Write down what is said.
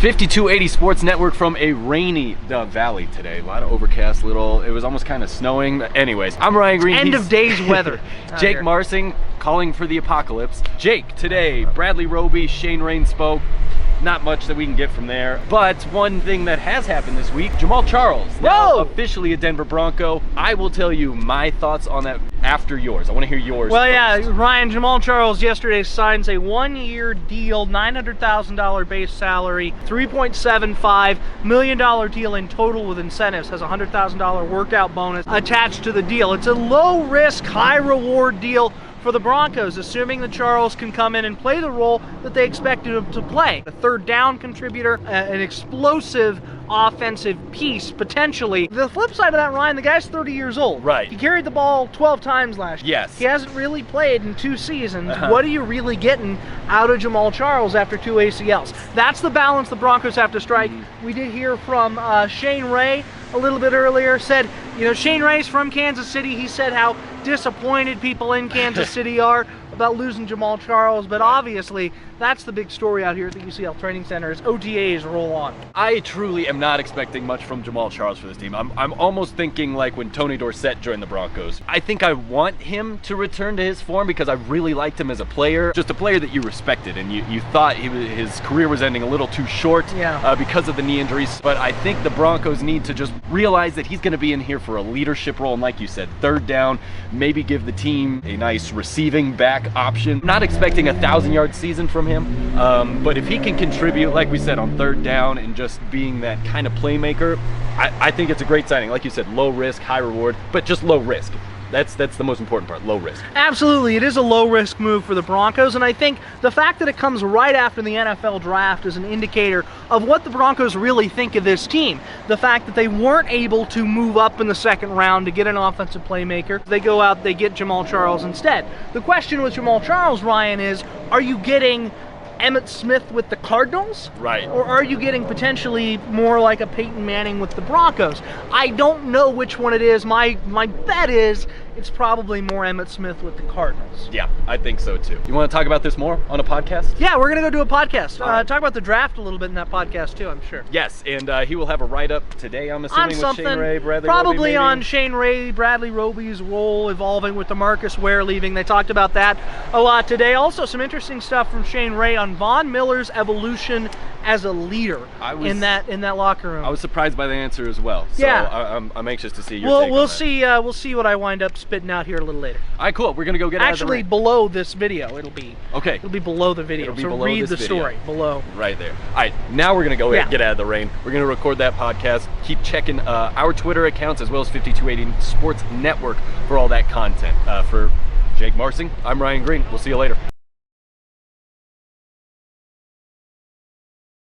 5280 Sports Network from a rainy valley today. A lot of overcast, it was almost kind of snowing. But anyways, I'm Ryan Greene. End of days weather. Jake Marsing calling for the apocalypse. Jake, today, Bradley Roby, Shane Rain spoke. Not much that we can get from there. But one thing that has happened this week, Jamaal Charles, now officially a Denver Bronco. I will tell you my thoughts on that after yours. I want to hear yours Well, first. yeah, Ryan, Jamaal Charles yesterday signs a one-year deal, $900,000 base salary, $3.75 million deal in total with incentives, has a $100,000 workout bonus attached to the deal. It's a low-risk, high-reward deal for the Broncos, assuming that Charles can come in and play the role that they expected him to play. A third down contributor, an explosive offensive piece, potentially. The flip side of that, Ryan, the guy's 30 years old. Right. He carried the ball 12 times last year. Yes. He hasn't really played in 2 seasons. What are you really getting out of Jamaal Charles after 2 ACLs? That's the balance the Broncos have to strike. We did hear from Shane Ray a little bit earlier, said, you know, Shane Ray's from Kansas City. He said how disappointed people in Kansas City are about losing Jamaal Charles, but obviously that's the big story out here at the UCL Training Center as OTAs roll on. I truly am not expecting much from Jamaal Charles for this team. I'm almost thinking like when Tony Dorsett joined the Broncos. I think I want him to return to his form because I really liked him as a player. Just a player that you respected, and you thought his career was ending a little too short because of the knee injuries. But I think the Broncos need to just realize that he's going to be in here for a leadership role, and like you said, third down, maybe give the team a nice receiving back option. Not expecting a 1,000-yard season from him, but if he can contribute, like we said, on third down and just being that kind of playmaker, I think it's a great signing. Like you said, low risk, high reward, but just low risk. That's the most important part, low risk. Absolutely, it is a low-risk move for the Broncos, and I think the fact that it comes right after the NFL draft is an indicator of what the Broncos really think of this team. The fact that they weren't able to move up in the second round to get an offensive playmaker. They go out, they get Jamaal Charles instead. The question with Jamaal Charles, Ryan, is, are you getting Emmitt Smith with the Cardinals? Right. Or are you getting potentially more like a Peyton Manning with the Broncos? I don't know which one it is. My bet is it's probably more Emmitt Smith with the Cardinals. Yeah, I think so too. You want to talk about this more on a podcast? Yeah, we're going to go do a podcast. Right. Talk about the draft a little bit in that podcast too, I'm sure. Yes, and he will have a write-up today, I'm assuming, on with Shane Ray, Bradley probably Roby, on Shane Ray, Bradley Roby's role evolving with DeMarcus Ware leaving. They talked about that a lot today. Also, some interesting stuff from Shane Ray on Von Miller's evolution as a leader in that locker room. I was surprised by the answer as well. So yeah. I'm anxious to see your take on that. We'll see what I wind up spitting out here a little later. All right, cool. We're gonna go get out of the rain. Below this video, it'll be below the video. It'll be so below read this the video. story below. Right there. All right, now we're gonna go get out of the rain. We're gonna record that podcast. Keep checking our Twitter accounts as well as 5280 Sports Network for all that content. For Jake Marsing, I'm Ryan Greene. We'll see you later.